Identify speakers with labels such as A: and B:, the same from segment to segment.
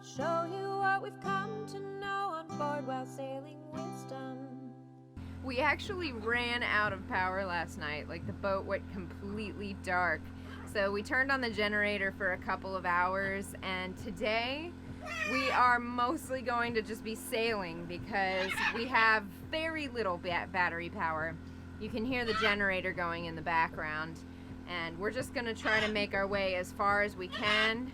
A: We'll show you what we've come to know on board while sailing wisdom.
B: We actually ran out of power last night. Like, the boat went completely dark. So we turned on the generator for a couple of hours, and today we are mostly going to just be sailing because we have very little battery power. You can hear the generator going in the background, and we're just going to try to make our way as far as we can.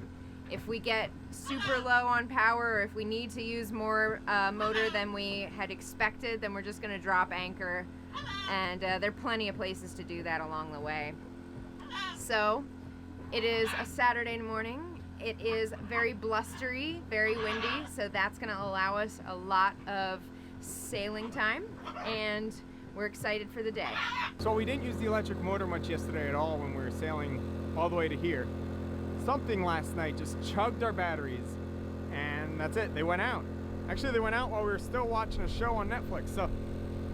B: If we get super low on power, or if we need to use more motor than we had expected, then we're just going to drop anchor, and there are plenty of places to do that along the way. So it is a Saturday morning. It is very blustery, very windy, so that's going to allow us a lot of sailing time, and we're excited for the day.
C: So we didn't use the electric motor much yesterday at all when we were sailing all the way to here. Something last night just chugged our batteries, and that's it. They went out. Actually, they went out while we were still watching a show on Netflix. So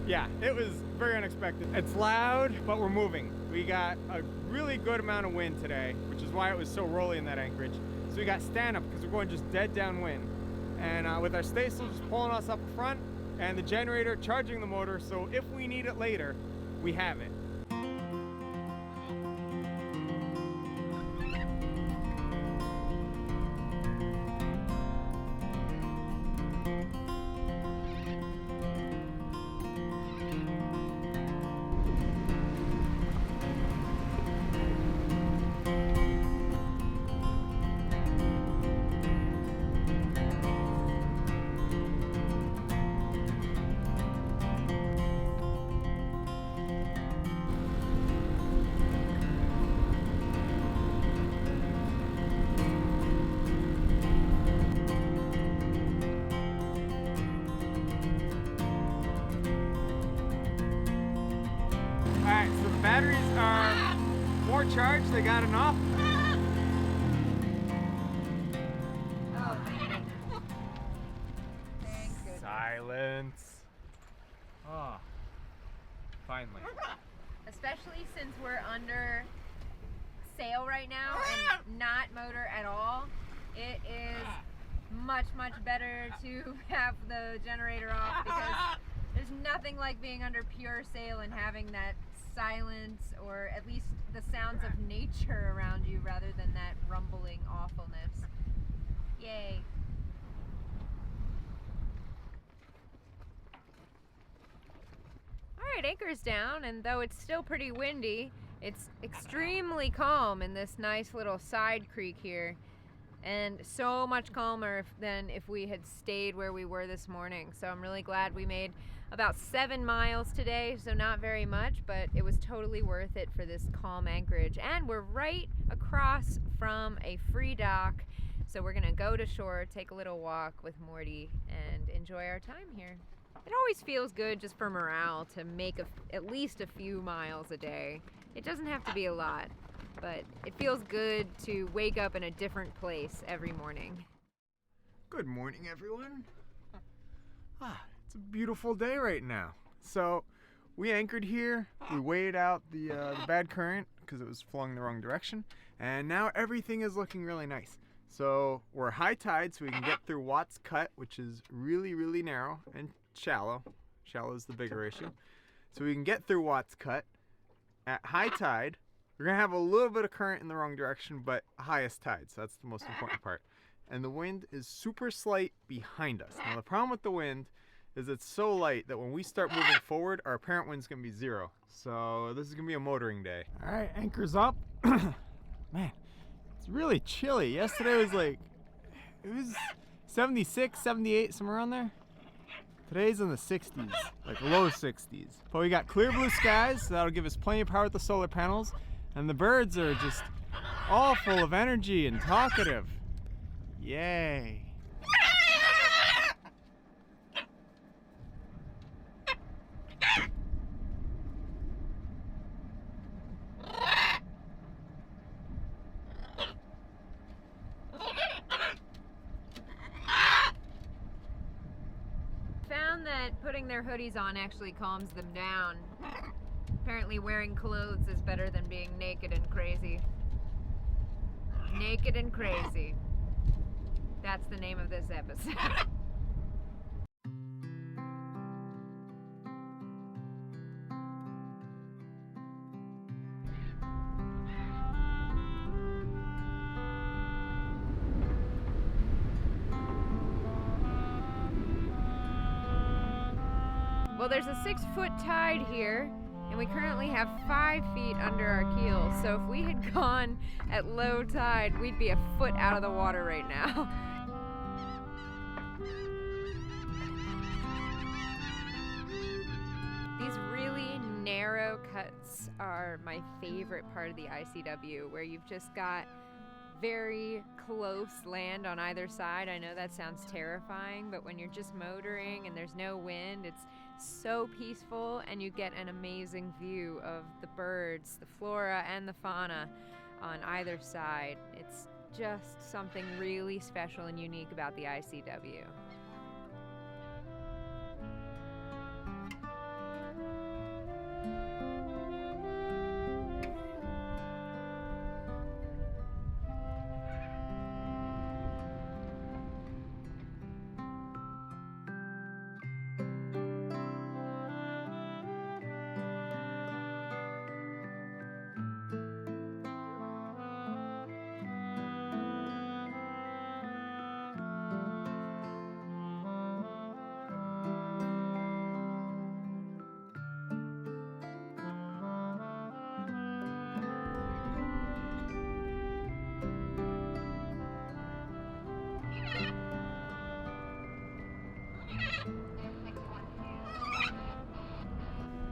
C: yeah, it was very unexpected. It's loud, but we're moving. We got a really good amount of wind today, which is why it was so rolly in that anchorage. So we got stand up because we're going just dead downwind. And with our staysail just pulling us up front and the generator charging the motor, so if we need it later, we have it. Alright, so the batteries are more charged, they got enough.
B: Oh, thank goodness.
C: Silence. Oh, finally.
B: Especially since we're under sail right now and not motor at all. It is much, much better to have the generator off because there's nothing like being under pure sail and having that silence, or at least the sounds of nature around you rather than that rumbling awfulness. Yay. Alright, anchor's down, and though it's still pretty windy, it's extremely calm in this nice little side creek here. And so much calmer than if we had stayed where we were this morning. So I'm really glad we made about 7 miles today, so not very much, but it was totally worth it for this calm anchorage. And we're right across from a free dock, so we're gonna go to shore, take a little walk with Morty, and enjoy our time here. It always feels good just for morale to make at least a few miles a day. It doesn't have to be a lot, but it feels good to wake up in a different place every morning.
C: Good morning, everyone. It's a beautiful day right now. So we anchored here, we waited out the bad current because it was flowing the wrong direction, and now everything is looking really nice. So we're high tide, so we can get through Watts Cut, which is really, really narrow and shallow. Shallow is the bigger issue. So we can get through Watts Cut at high tide. We're gonna have a little bit of current in the wrong direction, but highest tide, so that's the most important part. And the wind is super slight behind us. Now the problem with the wind is it's so light that when we start moving forward, our apparent wind's gonna be 0. So this is gonna be a motoring day. All right, anchor's up. Man, it's really chilly. Yesterday was like, it was 76, 78, somewhere around there. Today's in the 60s, like low 60s. But we got clear blue skies, so that'll give us plenty of power with the solar panels. And the birds are just all full of energy and talkative. Yay.
B: Found that putting their hoodies on actually calms them down. Apparently wearing clothes is better than being naked and crazy. Naked and crazy. That's the name of this episode. Well, there's a 6-foot tide here, and we currently have 5 feet under our keel. So if we had gone at low tide, we'd be a foot out of the water right now. These really narrow cuts are my favorite part of the ICW, where you've just got very close land on either side. I know that sounds terrifying, but when you're just motoring and there's no wind, it's so peaceful, and you get an amazing view of the birds, the flora and the fauna on either side. It's just something really special and unique about the ICW.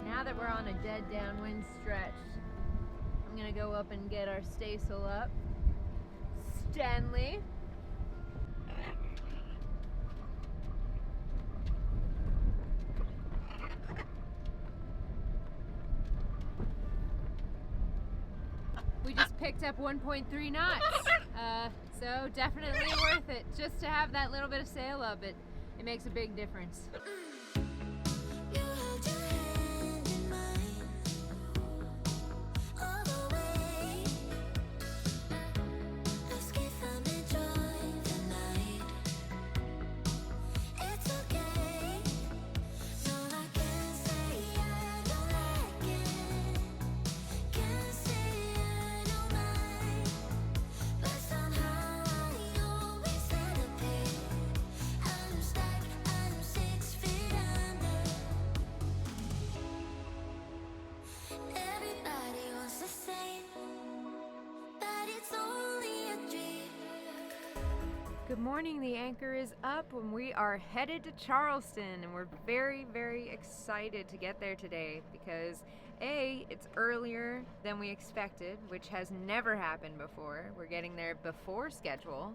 B: Now that we're on a dead downwind stretch, I'm gonna go up and get our staysail up. Stanley. We just picked up 1.3 knots, so definitely worth it. Just to have that little bit of sail up, it makes a big difference. Good morning, the anchor is up and we are headed to Charleston, and we're very, very excited to get there today because A, it's earlier than we expected, which has never happened before. We're getting there before schedule.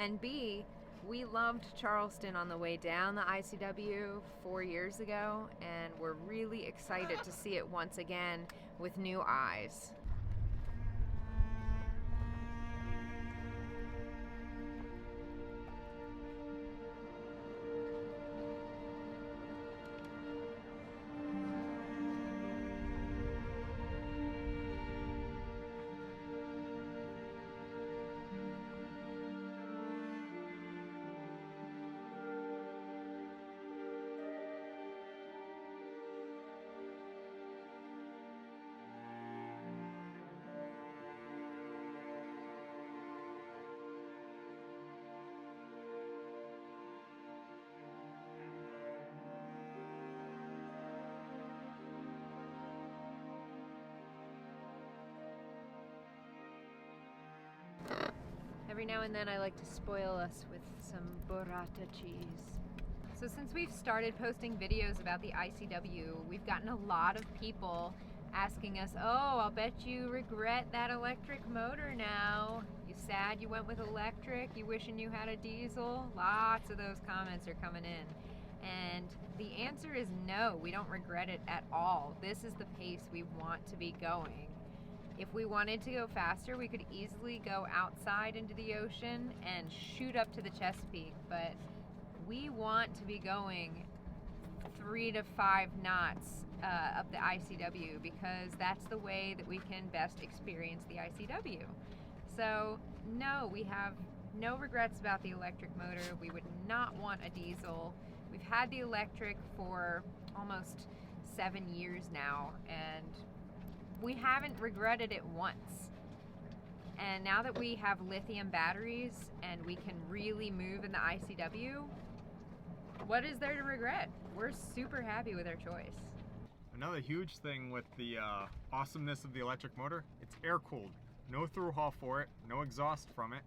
B: And B, we loved Charleston on the way down the ICW 4 years ago, and we're really excited to see it once again with new eyes. Every now and then I like to spoil us with some burrata cheese. So since we've started posting videos about the ICW, we've gotten a lot of people asking us, oh, I'll bet you regret that electric motor now. You sad you went with electric? You wishing you had a diesel? Lots of those comments are coming in. And the answer is no, we don't regret it at all. This is the pace we want to be going. If we wanted to go faster, we could easily go outside into the ocean and shoot up to the Chesapeake, but we want to be going 3 to 5 knots up the ICW because that's the way that we can best experience the ICW. So no, we have no regrets about the electric motor. We would not want a diesel. We've had the electric for almost 7 years now, and we haven't regretted it once. And now that we have lithium batteries and we can really move in the ICW, what is there to regret? We're super happy with our choice.
C: Another huge thing with the awesomeness of the electric motor, it's air cooled. No through hull for it, no exhaust from it.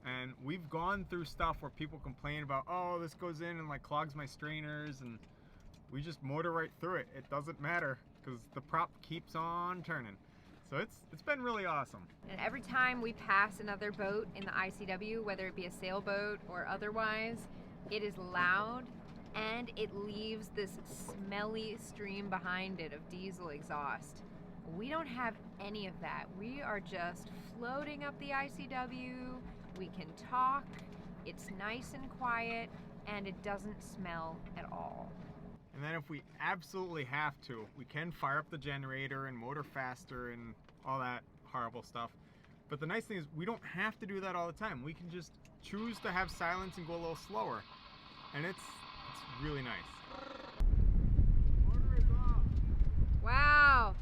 C: And we've gone through stuff where people complain about, oh, this goes in and like clogs my strainers, and we just motor right through it. It doesn't matter because the prop keeps on turning. So it's been really awesome.
B: And every time we pass another boat in the ICW, whether it be a sailboat or otherwise, it is loud and it leaves this smelly stream behind it of diesel exhaust. We don't have any of that. We are just floating up the ICW. We can talk, it's nice and quiet, and it doesn't smell at all.
C: And then if we absolutely have to, we can fire up the generator and motor faster and all that horrible stuff. But the nice thing is we don't have to do that all the time. We can just choose to have silence and go a little slower. And it's really nice. Motor is off.
B: Wow.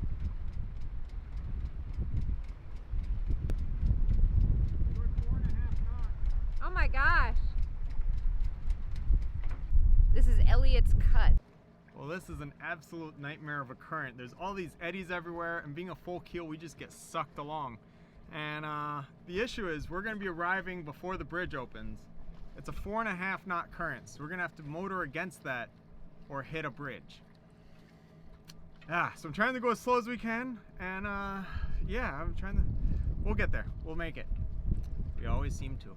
C: We're 4.5 knots.
B: Oh my gosh. This is Elliot's cut.
C: Well, this is an absolute nightmare of a current. There's all these eddies everywhere, and being a full keel, we just get sucked along. And the issue is we're gonna be arriving before the bridge opens. It's a 4.5 knot current, so we're gonna have to motor against that or hit a bridge. So I'm trying to go as slow as we can, and yeah, we'll get there, we'll make it. We always seem to.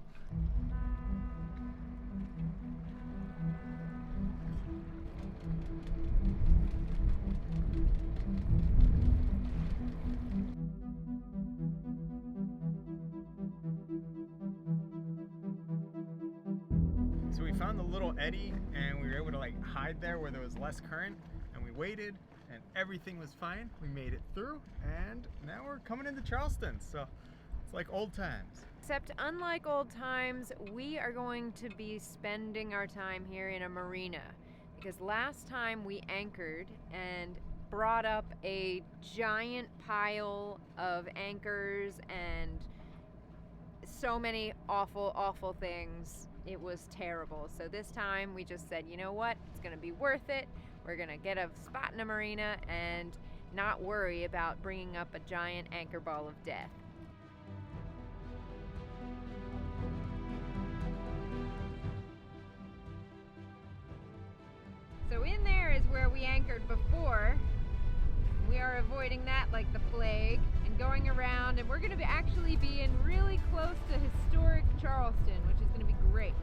C: So we found the little eddy and we were able to like hide there where there was less current, and we waited and everything was fine. We made it through, and now we're coming into Charleston, so it's like old times.
B: Except unlike old times, we are going to be spending our time here in a marina, because last time we anchored and brought up a giant pile of anchors and so many awful things. It was terrible. So this time we just said, you know what, it's gonna be worth it. We're gonna get a spot in a marina and not worry about bringing up a giant anchor ball of death. So in there is where we anchored before. We are avoiding that like the plague and going around, and we're going to actually be in really close to historic Charleston, which is going to be great.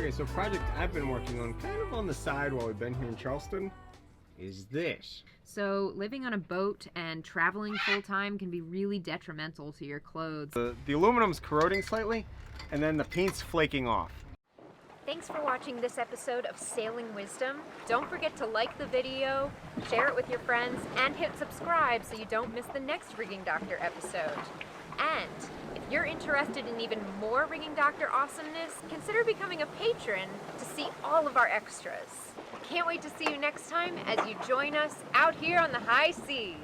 D: Okay, so a project I've been working on kind of on the side while we've been here in Charleston is this.
B: So living on a boat and traveling full time can be really detrimental to your clothes.
D: The aluminum's corroding slightly, and then the paint's flaking off.
B: Thanks for watching this episode of Sailing Wisdom. Don't forget to like the video, share it with your friends, and hit subscribe so you don't miss the next Rigging Doctor episode. And if you're interested in even more Rigging Doctor awesomeness, consider becoming a patron to see all of our extras. Can't wait to see you next time as you join us out here on the high seas.